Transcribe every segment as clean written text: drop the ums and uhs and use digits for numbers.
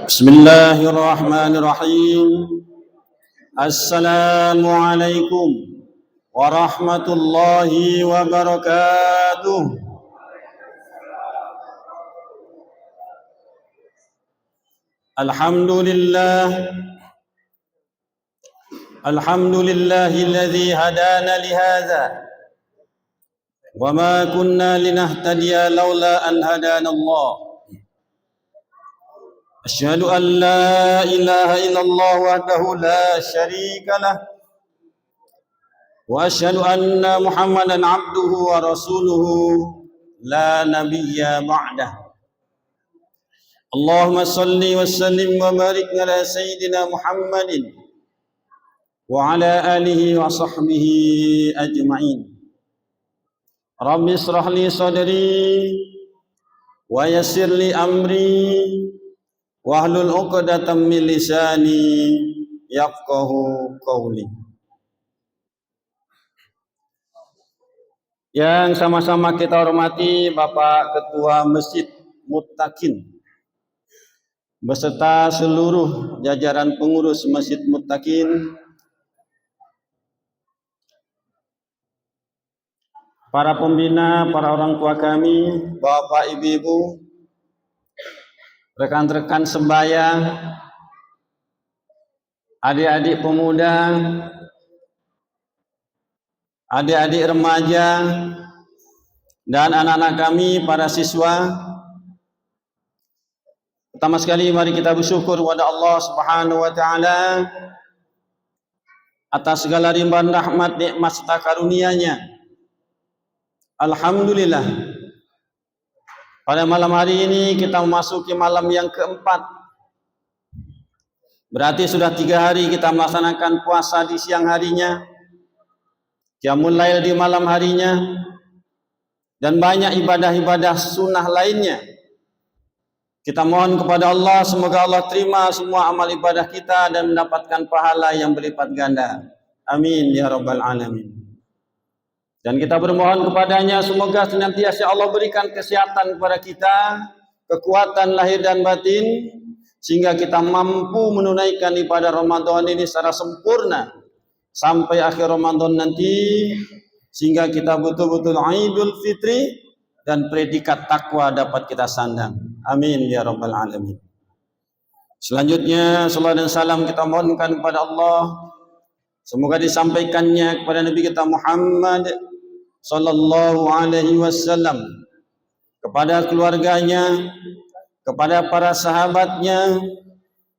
Bismillahirrahmanirrahim. Assalamualaikum warahmatullahi wabarakatuh. Alhamdulillahilladzi hadana lihadza wa ma kunna linahtadiya laula an hadana Allah. Asyhadu an la ilaha illallah wahdahu la syarika lah wa asyhadu anna Muhammadan abduhu wa rasuluhu la nabiyya ba'dah. Allahumma salli wa sallim wa barik ala sayyidina Muhammadin wa ala alihi wa sahbihi ajma'in. Rabbi israh li sadri wa yassir li amri wahlul 'uqdatam min lisani yafqahu qawli. Yang sama-sama kita hormati Bapak Ketua Masjid Muttaqin beserta seluruh jajaran pengurus Masjid Muttaqin, para pembina, para orang tua kami, Bapak Ibu-ibu, rekan-rekan sebaya, adik-adik pemuda, adik-adik remaja, dan anak-anak kami, para siswa. Pertama sekali mari kita bersyukur kepada Allah Subhanahu wa taala atas segala limpahan rahmat, nikmat serta karunia-Nya. Alhamdulillah. Pada malam hari ini kita memasuki malam yang keempat. Berarti sudah 3 hari kita melaksanakan puasa di siang harinya, qiyamul lail di malam harinya, dan banyak ibadah-ibadah sunnah lainnya. Kita mohon kepada Allah, semoga Allah terima semua amal ibadah kita dan mendapatkan pahala yang berlipat ganda. Amin ya rabbal alamin. Dan kita bermohon kepadanya, semoga senantiasa Allah berikan kesehatan kepada kita, kekuatan lahir dan batin, sehingga kita mampu menunaikan ibadah Ramadan ini secara sempurna sampai akhir Ramadan nanti, sehingga kita betul-betul Idul Fitri dan predikat takwa dapat kita sandang. Amin ya rabbal alamin. Selanjutnya salawat dan salam kita mohonkan kepada Allah, semoga disampaikannya kepada Nabi kita Muhammad sallallahu alaihi wasallam, kepada keluarganya, kepada para sahabatnya,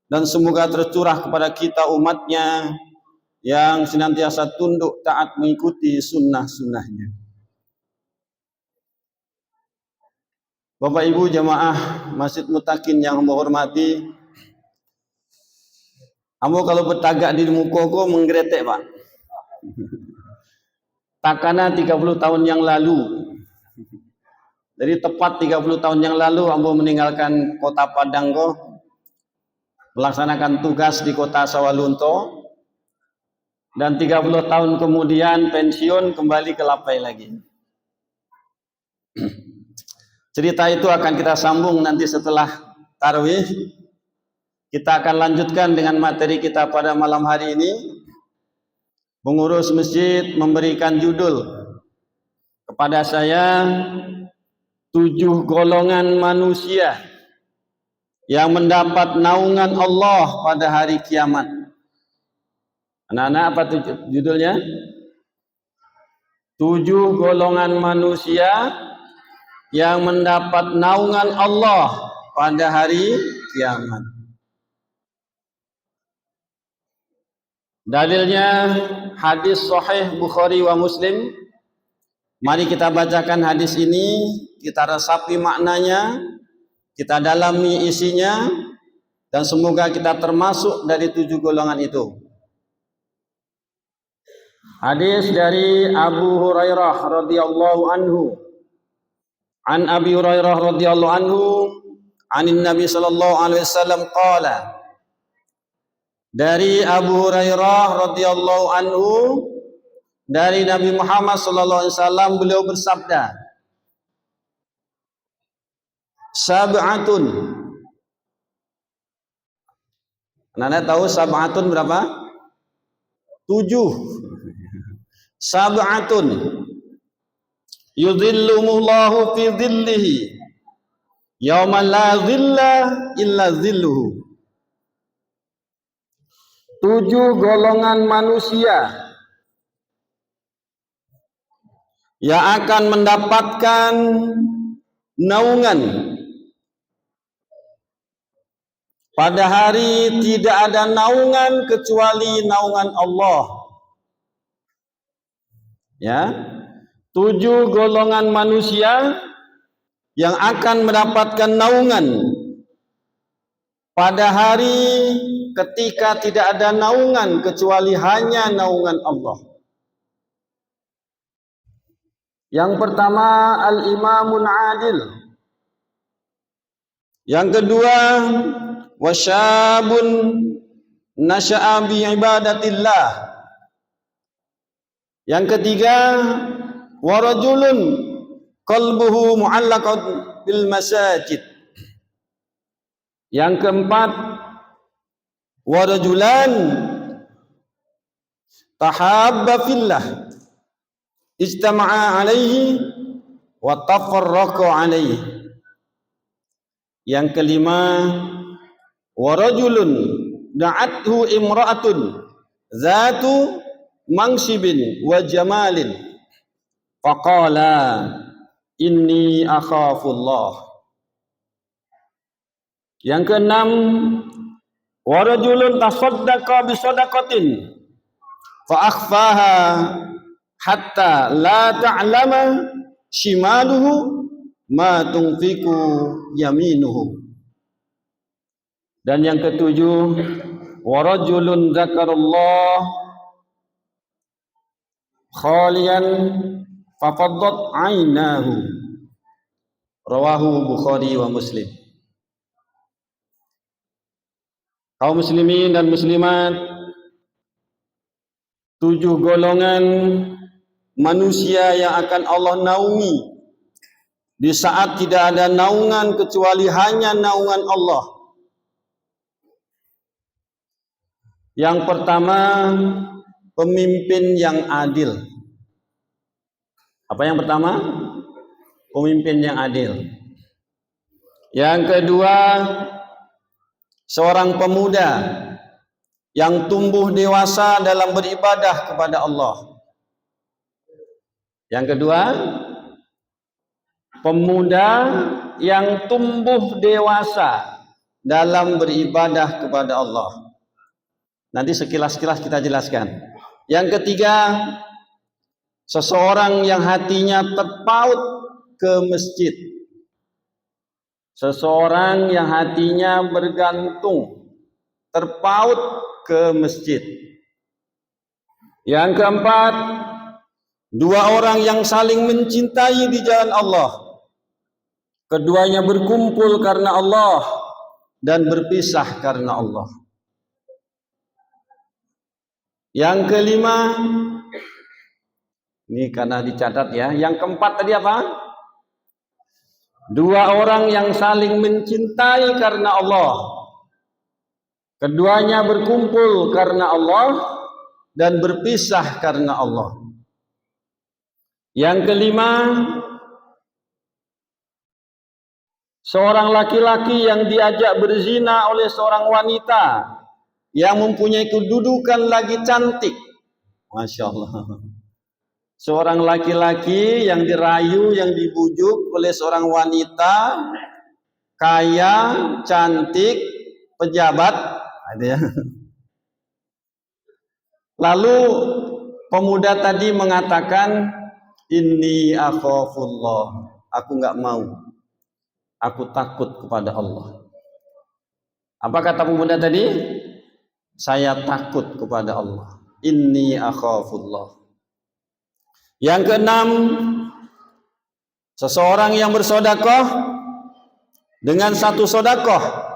dan semoga tercurah kepada kita umatnya yang senantiasa tunduk taat mengikuti sunnah-sunnahnya. Bapak Ibu jamaah Masjid Muttaqin yang hamba hormati, kamu kalau bertagak di muka kok menggretek Pak. Takana 30 tahun yang lalu. Jadi tepat 30 tahun yang lalu ambo meninggalkan kota Padang melaksanakan tugas di kota Sawalunto, dan 30 tahun kemudian pensiun kembali ke Lapai lagi. Cerita itu akan kita sambung nanti setelah tarawih. Kita akan lanjutkan dengan materi kita pada malam hari ini. Pengurus masjid memberikan judul kepada saya, 7 golongan manusia yang mendapat naungan Allah pada hari kiamat. Anak-anak, apa judulnya? 7 golongan manusia yang mendapat naungan Allah pada hari kiamat. Dalilnya hadis sahih Bukhari wa Muslim. Mari kita bacakan hadis ini, kita resapi maknanya, kita dalami isinya, dan semoga kita termasuk dari 7 golongan itu. Hadis dari Abu Hurairah radhiyallahu anhu. An Abi Hurairah radhiyallahu anhu, anin Nabi sallallahu alaihi wasallam qala. Dari Abu Hurairah radhiyallahu anhu, dari Nabi Muhammad sallallahu alaihi wasallam, beliau bersabda, sab'atun. Anda tahu sab'atun berapa? 7. Sab'atun yudhillumullahu fi dhillihi yauma la dhilla illa dhilluhu. 7 golongan manusia yang akan mendapatkan naungan pada hari tidak ada naungan kecuali naungan Allah. Ya, 7 golongan manusia yang akan mendapatkan naungan pada hari ketika tidak ada naungan kecuali hanya naungan Allah. Yang pertama, al-imamun adil. Yang kedua, wasyabun nasya'a bi ibadatillah. Yang ketiga, warajulun qalbuhu mu'allaqun bil masajid. Yang keempat, warajulan tahabba fillah ijtama'a alaihi wa tafarraqa alaihi. Yang kelima, warajulun da'athu imra'atun zatu mansibin wa jamalin faqala inni akhafullah. Yang keenam, warajulun tasaddaqa bi shadaqatin fa akhfaha hatta la ta'lama shimaluhu ma tunfiqu yaminuhu. Dan yang ketujuh, warajulun zakarallah khalian fafaddat ainahu. Rawahu Bukhari wa Muslim. Kaum muslimin dan muslimat, 7 golongan manusia yang akan Allah naungi di saat tidak ada naungan kecuali hanya naungan Allah. Yang pertama, pemimpin yang adil. Apa yang pertama? Pemimpin yang adil. Yang kedua, seorang pemuda yang tumbuh dewasa dalam beribadah kepada Allah. Yang kedua, pemuda yang tumbuh dewasa dalam beribadah kepada Allah. Nanti sekilas-kilas kita jelaskan. Yang ketiga, seseorang yang hatinya terpaut ke masjid. Seseorang yang hatinya bergantung, terpaut ke masjid. Yang keempat, 2 orang yang saling mencintai di jalan Allah. Keduanya berkumpul karena Allah dan berpisah karena Allah. Yang kelima, ini karena dicatat ya. Yang keempat tadi apa? 2 orang yang saling mencintai karena Allah. Keduanya berkumpul karena Allah dan berpisah karena Allah. Yang kelima, seorang laki-laki yang diajak berzina oleh seorang wanita yang mempunyai kedudukan lagi cantik. Masya Allah. Seorang laki-laki yang dirayu, yang dibujuk oleh seorang wanita kaya, cantik, pejabat. Lalu pemuda tadi mengatakan, inni akhafullah. Aku enggak mau. Aku takut kepada Allah. Apa kata pemuda tadi? Saya takut kepada Allah. Inni akhafullah. Yang keenam, Seseorang yang bersedekah dengan satu sedekah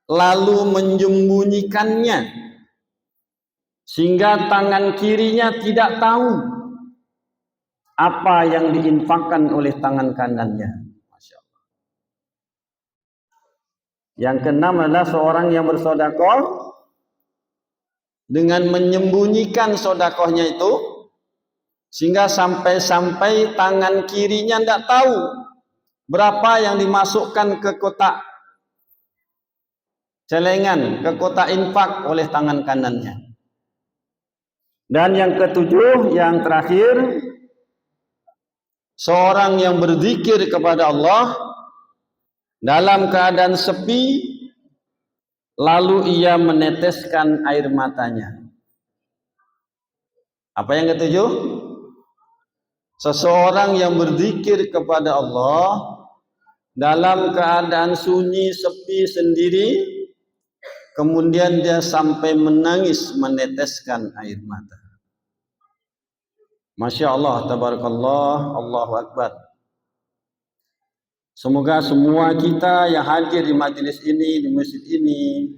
lalu menyembunyikannya sehingga tangan kirinya tidak tahu apa yang diinfakkan oleh tangan kanannya. Masya Allah. Yang keenam adalah seorang yang bersedekah dengan menyembunyikan sedekahnya itu sehingga sampai-sampai tangan kirinya tidak tahu berapa yang dimasukkan ke kotak celengan, ke kotak infak oleh tangan kanannya. Dan yang ketujuh, yang terakhir, seorang yang berzikir kepada Allah dalam keadaan sepi, lalu ia meneteskan air matanya. Apa yang ketujuh? Seseorang yang berzikir kepada Allah dalam keadaan sunyi, sepi, sendiri, kemudian dia sampai menangis, meneteskan air mata. Masya Allah, tabarakallah, Allahu Akbar. Semoga semua kita yang hadir di majelis ini, di masjid ini,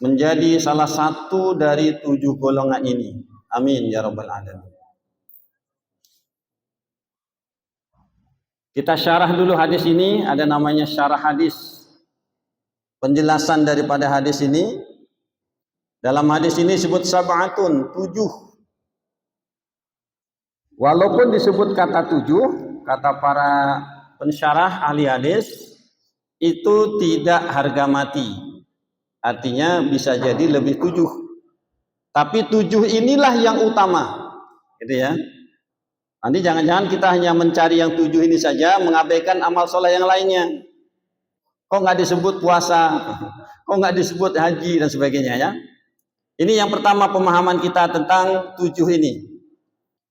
menjadi salah satu dari 7 golongan ini. Amin ya rabbal alamin. Kita syarah dulu hadis ini, ada namanya syarah hadis. Penjelasan daripada hadis ini. Dalam hadis ini disebut sab'atun, 7. Walaupun disebut kata 7, kata para pensyarah ahli hadis, itu tidak harga mati. Artinya bisa jadi lebih 7. Tapi 7 inilah yang utama. Gitu ya. Nanti jangan-jangan kita hanya mencari yang 7 ini saja, mengabaikan amal soleh yang lainnya. Kok nggak disebut puasa? Kok nggak disebut haji dan sebagainya ya? Ini yang pertama pemahaman kita tentang 7 ini.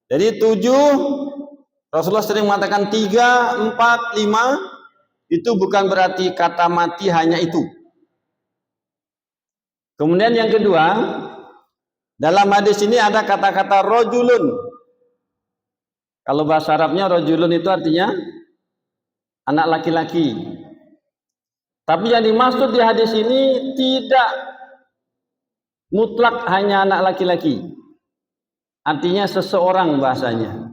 Jadi 7, Rasulullah sering mengatakan 3, 4, 5, itu bukan berarti kata mati hanya itu. Kemudian yang kedua, dalam hadis ini ada kata-kata rojulun. Kalau bahasa Arabnya rojulun itu artinya anak laki-laki. Tapi yang dimaksud di hadis ini tidak mutlak hanya anak laki-laki. Artinya seseorang bahasanya.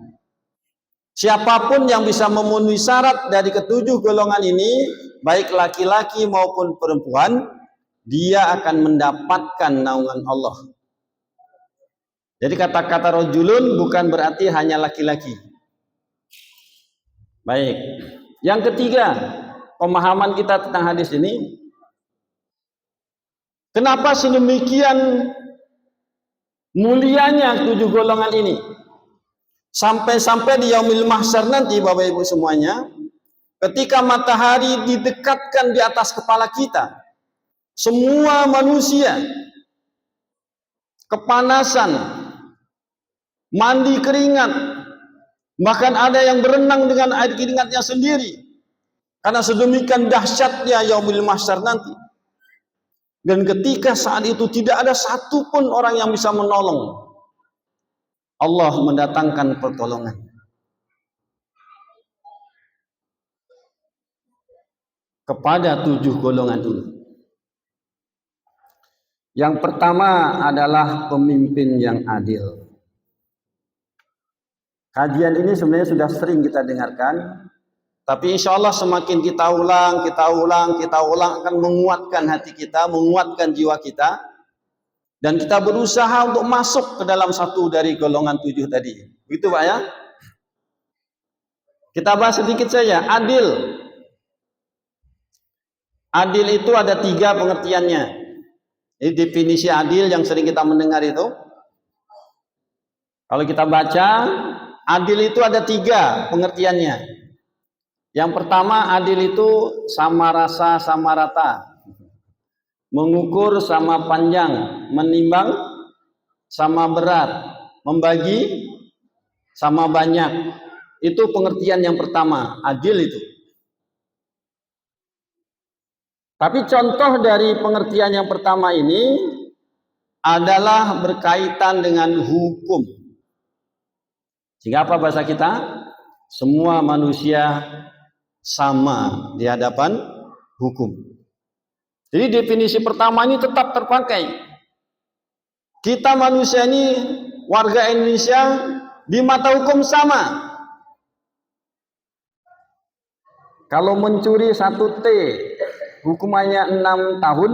Siapapun yang bisa memenuhi syarat dari ketujuh golongan ini, baik laki-laki maupun perempuan, dia akan mendapatkan naungan Allah. Jadi kata-kata rojulun bukan berarti hanya laki-laki. Baik. Yang ketiga, pemahaman kita tentang hadis ini. Kenapa sedemikian mulianya 7 golongan ini? Sampai-sampai di yaumil mahsyar nanti, Bapak Ibu semuanya, ketika matahari didekatkan di atas kepala kita, semua manusia kepanasan, mandi keringat, bahkan ada yang berenang dengan air keringatnya sendiri, karena sedemikian dahsyatnya yaumil mahsyar nanti. Dan ketika saat itu tidak ada satupun orang yang bisa menolong, Allah mendatangkan pertolongan. Kepada 7 golongan ini. Yang pertama adalah pemimpin yang adil. Kajian ini sebenarnya sudah sering kita dengarkan, tapi insya Allah semakin kita ulang akan menguatkan hati kita, menguatkan jiwa kita, dan kita berusaha untuk masuk ke dalam satu dari golongan 7 tadi. Begitu Pak ya? Kita bahas sedikit saja. Adil. Adil itu ada 3 pengertiannya. Ini definisi adil yang sering kita mendengar itu. Kalau kita baca, adil itu ada 3 pengertiannya. Yang pertama, adil itu sama rasa, sama rata. Mengukur sama panjang, menimbang sama berat, membagi sama banyak. Itu pengertian yang pertama, adil itu. Tapi contoh dari pengertian yang pertama ini adalah berkaitan dengan hukum. Sehingga apa bahasa kita? Semua manusia sama di hadapan hukum. Jadi definisi pertama ini tetap terpakai. Kita manusia ini, warga Indonesia, di mata hukum sama. Kalau mencuri 1 T, hukumannya 6 tahun.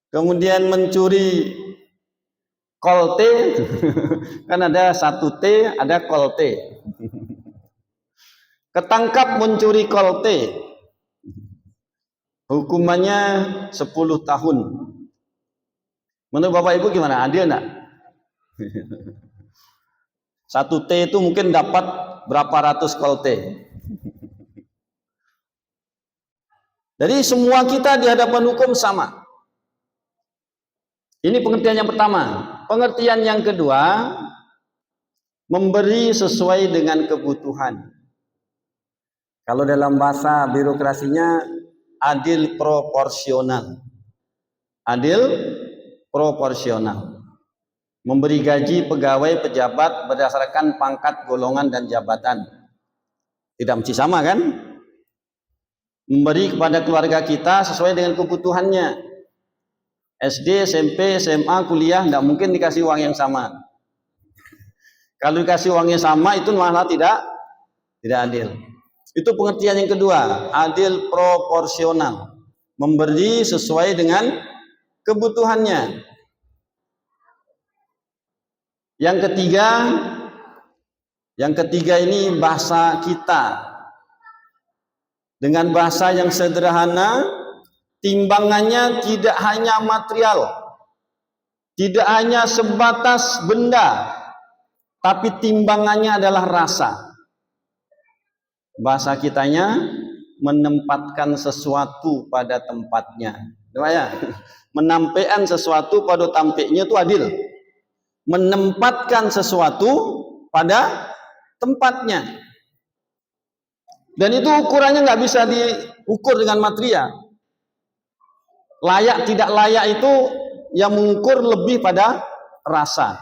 Kemudian mencuri kol T, kan ada 1 T, ada kol T. Ketangkap mencuri kol T, hukumannya 10 tahun. Menurut Bapak Ibu gimana? Adil enggak? 1 T itu mungkin dapat berapa ratus kol T. Jadi semua kita di hadapan hukum sama. Ini pengertian yang pertama. Pengertian yang kedua, memberi sesuai dengan kebutuhan. Kalau dalam bahasa birokrasinya, adil proporsional. Adil proporsional. Memberi gaji pegawai pejabat berdasarkan pangkat, golongan, dan jabatan. Tidak mesti sama kan? Memberi kepada keluarga kita sesuai dengan kebutuhannya. SD, SMP, SMA, kuliah, tidak mungkin dikasih uang yang sama. Kalau dikasih uangnya sama, itu malah tidak adil. Itu pengertian yang kedua, adil proporsional. Memberi sesuai dengan kebutuhannya. Yang ketiga ini bahasa kita. Dengan bahasa yang sederhana, timbangannya tidak hanya material, tidak hanya sebatas benda, tapi timbangannya adalah rasa. Bahasa kitanya menempatkan sesuatu pada tempatnya. Ya? Menampaikan sesuatu pada tampaknya itu adil. Menempatkan sesuatu pada tempatnya. Dan itu ukurannya nggak bisa diukur dengan material. Layak tidak layak itu yang mengukur lebih pada rasa.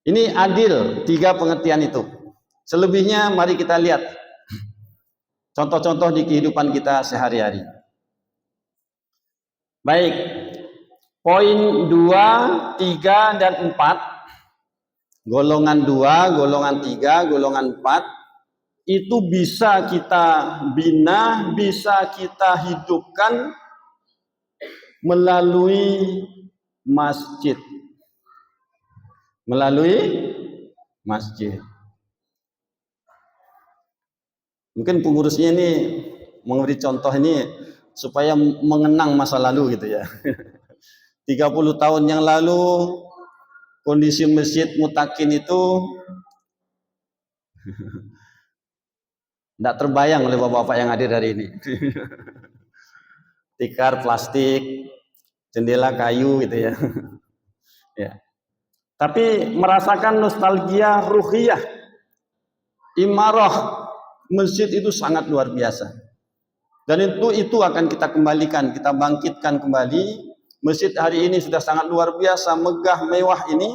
Ini adil, 3 pengertian itu. Selebihnya mari kita lihat contoh-contoh di kehidupan kita sehari-hari. Baik, poin 2, 3, dan 4, golongan 2, golongan 3, golongan 4, itu bisa kita bina, bisa kita hidupkan melalui masjid. Melalui masjid. Mungkin pengurusnya ini memberi contoh ini supaya mengenang masa lalu gitu ya. 30 tahun yang lalu kondisi masjid Mutakin itu tidak terbayang oleh bapak-bapak yang hadir hari ini. Tikar plastik, jendela kayu gitu ya. Ya. Tapi merasakan nostalgia ruhiyah, imarah masjid itu sangat luar biasa. Dan itu akan kita kembalikan, kita bangkitkan kembali. Masjid hari ini sudah sangat luar biasa, megah, mewah ini,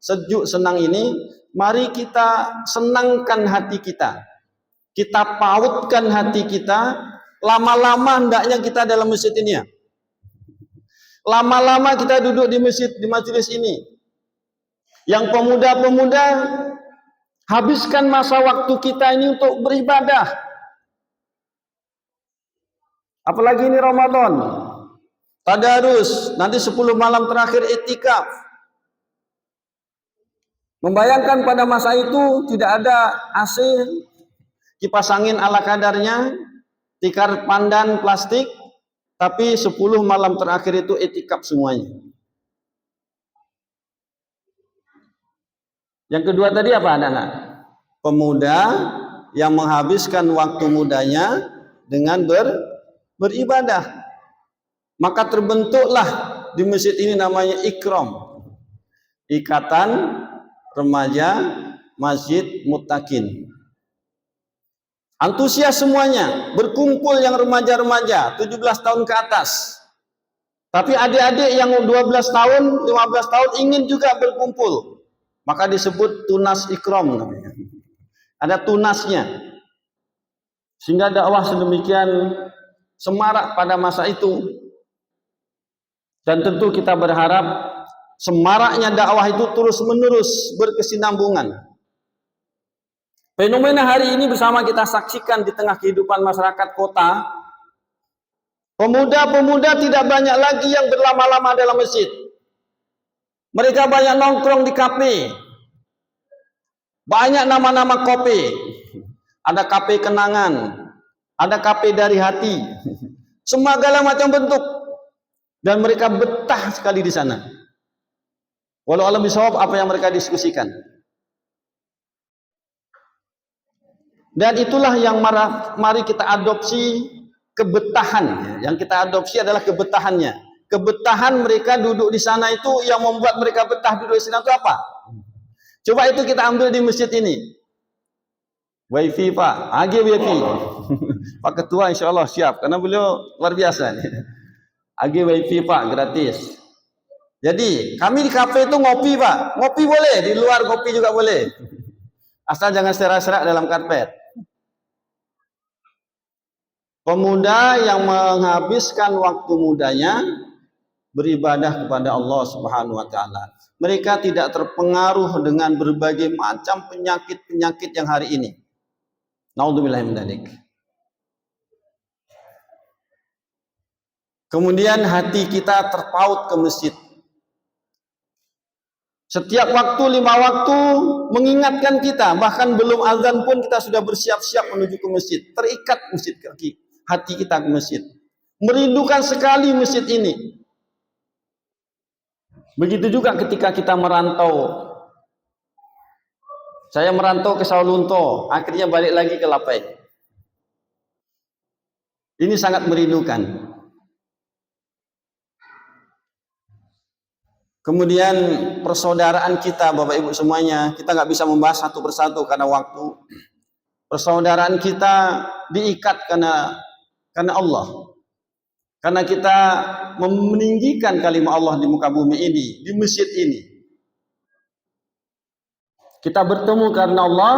sejuk, senang ini. Mari kita senangkan hati kita. Kita pautkan hati kita, lama-lama hendaknya kita dalam masjid ini ya. Lama-lama kita duduk di masjid, di majelis ini. Yang pemuda-pemuda, habiskan masa waktu kita ini untuk beribadah. Apalagi ini Ramadan. Tadarus, nanti 10 malam terakhir iktikaf. Membayangkan pada masa itu tidak ada AC, kipas angin ala kadarnya, tikar pandan plastik, tapi 10 malam terakhir itu iktikaf semuanya. Yang kedua tadi apa anak-anak? Pemuda yang menghabiskan waktu mudanya dengan beribadah. Maka terbentuklah di masjid ini namanya Ikram, Ikatan Remaja Masjid Mutakin. Antusias semuanya, berkumpul yang remaja-remaja 17 tahun ke atas. Tapi adik-adik yang 12 tahun, 15 tahun ingin juga berkumpul. Maka disebut tunas ikram namanya. Ada tunasnya. Sehingga dakwah sedemikian semarak pada masa itu. Dan tentu kita berharap semaraknya dakwah itu terus-menerus berkesinambungan. Fenomena hari ini bersama kita saksikan di tengah kehidupan masyarakat kota. Pemuda-pemuda tidak banyak lagi yang berlama-lama dalam masjid. Mereka banyak nongkrong di kafe. Banyak nama-nama kopi. Ada kafe kenangan, ada kafe dari hati. Segala macam bentuk. Dan mereka betah sekali di sana. Walau alam bisawab apa yang mereka diskusikan. Dan itulah yang mari kita adopsi kebetahan. Yang kita adopsi adalah kebetahannya. Kebetahan mereka duduk di sana itu yang membuat mereka betah duduk di sana itu apa? Coba itu kita ambil di masjid ini. Wifi Pak, AG wifi. Pak Ketua insya Allah siap, karena beliau luar biasa. AG wifi Pak, gratis. Jadi kami di kafe itu ngopi Pak, ngopi boleh, di luar kopi juga boleh. Asal jangan serak-serak dalam karpet. Pemuda yang menghabiskan waktu mudanya beribadah kepada Allah Subhanahu wa taala. Mereka tidak terpengaruh dengan berbagai macam penyakit-penyakit yang hari ini. Naudzubillah min dzalik. Kemudian hati kita terpaut ke masjid. Setiap waktu 5 waktu mengingatkan kita, bahkan belum azan pun kita sudah bersiap-siap menuju ke masjid. Terikat masjid kaki, hati kita ke masjid. Merindukan sekali masjid ini. Begitu juga ketika kita merantau. Saya merantau ke Sawalunto, akhirnya balik lagi ke Lapai. Ini sangat merindukan. Kemudian persaudaraan kita, Bapak Ibu semuanya, kita nggak bisa membahas satu persatu karena waktu. Persaudaraan kita diikat karena Allah. Karena kita meninggikan kalimat Allah di muka bumi ini, di masjid ini. Kita bertemu karena Allah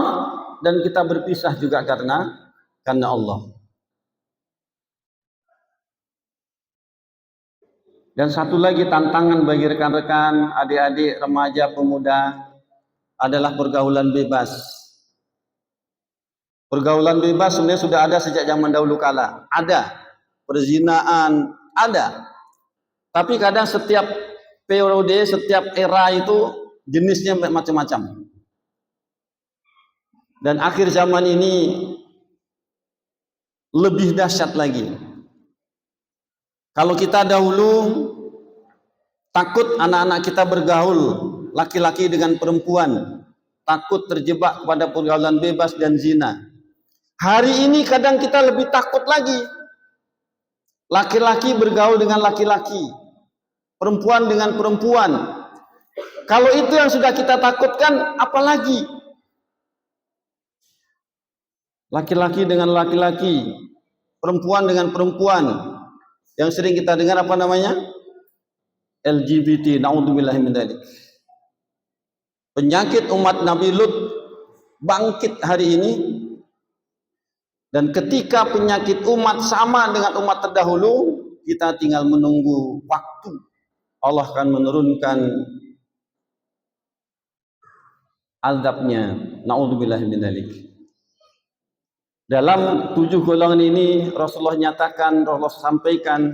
dan kita berpisah juga karena Allah. Dan satu lagi tantangan bagi rekan-rekan, adik-adik, remaja, pemuda adalah pergaulan bebas. Pergaulan bebas sebenarnya sudah ada sejak zaman dahulu kala. Ada. Perzinaan, ada. Tapi kadang setiap periode, setiap era itu jenisnya macam-macam. Dan akhir zaman ini lebih dahsyat lagi. Kalau kita dahulu takut anak-anak kita bergaul laki-laki dengan perempuan, takut terjebak pada pergaulan bebas dan zina. Hari ini kadang kita lebih takut lagi. Laki-laki bergaul dengan laki-laki, perempuan dengan perempuan. Kalau itu yang sudah kita takutkan, apalagi laki-laki dengan laki-laki, perempuan dengan perempuan. Yang sering kita dengar apa namanya? LGBT, naudzubillahi min dzalik. Penyakit umat Nabi Lut bangkit hari ini. Dan ketika penyakit umat sama dengan umat terdahulu, kita tinggal menunggu waktu. Allah akan menurunkan azabnya. Naudzubillahi min dzalik. Dalam 7 golongan ini Rasulullah nyatakan, Rasulullah sampaikan,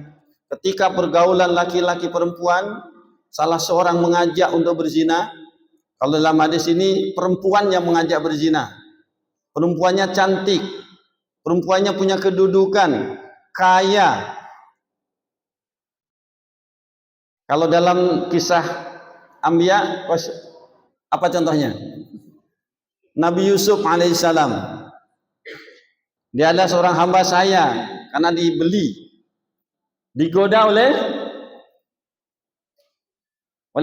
ketika pergaulan laki-laki perempuan, salah seorang mengajak untuk berzina. Kalau dalam hadis ini perempuan yang mengajak berzina. Perempuannya cantik, perempuannya punya kedudukan, kaya. Kalau dalam kisah Anbiya, apa contohnya? Nabi Yusuf alaihissalam. Dia adalah seorang hamba saya karena dibeli, digoda oleh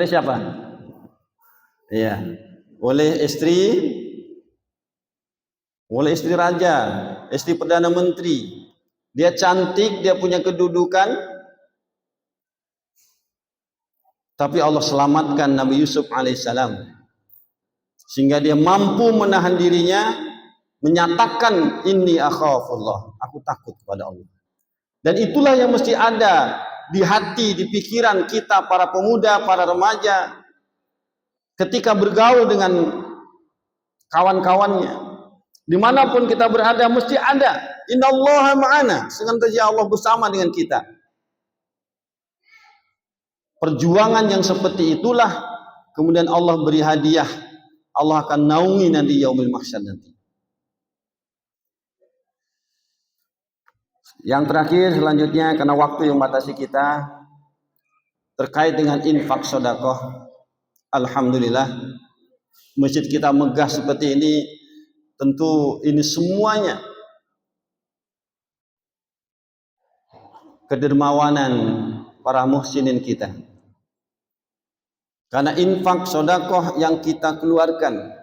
siapa? Iya, oleh istri raja, istri perdana menteri. Dia cantik, dia punya kedudukan. Tapi Allah selamatkan Nabi Yusuf alaihissalam sehingga dia mampu menahan dirinya, menyatakan inni akhafullah, aku takut kepada Allah. Dan itulah yang mesti ada di hati, di pikiran kita para pemuda, para remaja ketika bergaul dengan kawan-kawannya. Dimanapun kita berada mesti ada innallaha ma'ana, senantiasa Allah bersama dengan kita. Perjuangan yang seperti itulah kemudian Allah beri hadiah, Allah akan naungi nanti yaumil mahsyar nanti. Yang terakhir selanjutnya, karena waktu yang membatasi kita, terkait dengan infak sedekah. Alhamdulillah masjid kita megah seperti ini. Tentu ini semuanya kedermawanan para muhsinin kita. Karena infak sedekah yang kita keluarkan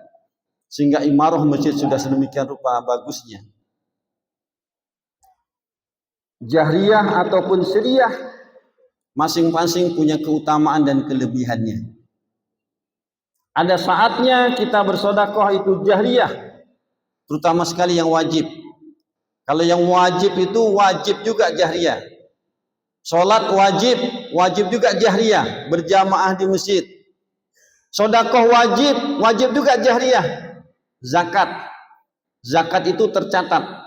sehingga imarah masjid sudah sedemikian rupa bagusnya. Jahriyah ataupun siriyah masing-masing punya keutamaan dan kelebihannya. Ada saatnya kita bersedekah itu jahriyah, terutama sekali yang wajib. Kalau yang wajib itu wajib juga jahriyah. Salat wajib, wajib juga jahriyah, berjamaah di masjid. Sedekah wajib, wajib juga jahriyah. Zakat itu tercatat.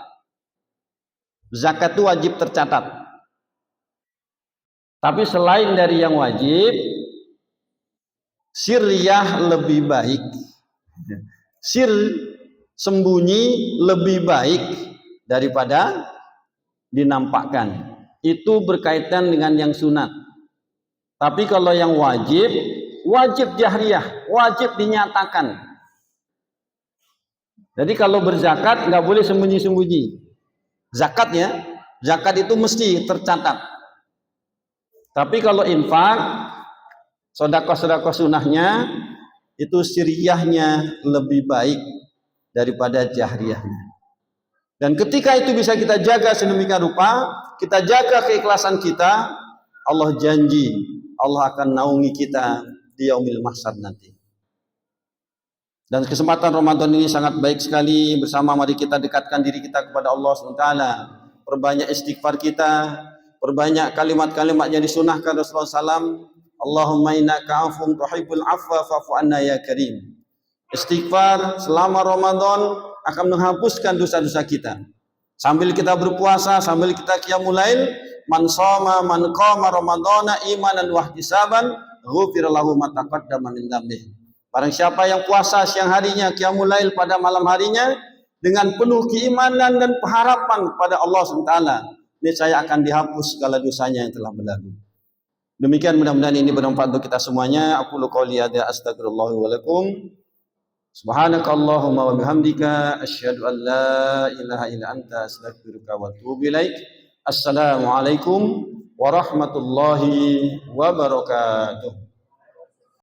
Zakat itu wajib tercatat. Tapi selain dari yang wajib, sirriyah lebih baik. Sir, sembunyi lebih baik daripada dinampakkan. Itu berkaitan dengan yang sunat. Tapi kalau yang wajib, wajib jahriyah, wajib dinyatakan. Jadi kalau berzakat nggak boleh sembunyi-sembunyi. Zakat itu mesti tercatat. Tapi kalau infak, sedekah sunahnya itu siriyahnya lebih baik daripada jahriyahnya. Dan ketika itu bisa kita jaga sedemikian rupa, kita jaga keikhlasan kita, Allah janji Allah akan naungi kita di yaumil mahsyar nanti. Dan kesempatan Ramadan ini sangat baik sekali. Bersama mari kita dekatkan diri kita kepada Allah SWT. Perbanyak istighfar kita, perbanyak kalimat-kalimat yang disunahkan Rasulullah SAW. Allahumma innaka afuwwun tuhibbul afwa fa'fu anna ya karim. Istighfar selama Ramadan akan menghapuskan dosa-dosa kita. Sambil kita berpuasa, sambil kita qiyamul lail, man shoma man qama ramadhana imanan wa ihtisaban ghufira lahu ma taqaddama min dzambihi. Barang siapa yang puasa siang harinya, qiyamul lail pada malam harinya dengan penuh keimanan dan pengharapan pada Allah SWT, niscaya akan dihapus segala dosanya yang telah berlalu. Demikian mudah-mudahan ini bermanfaat untuk kita semuanya. Aku qouli hadza astaghfirullah wa lakum. Subhanakallahumma wa bihamdika asyhadu an la ilaha illa anta astaghfiruka wa atubu ilaik. Assalamualaikum warahmatullahi wabarakatuh.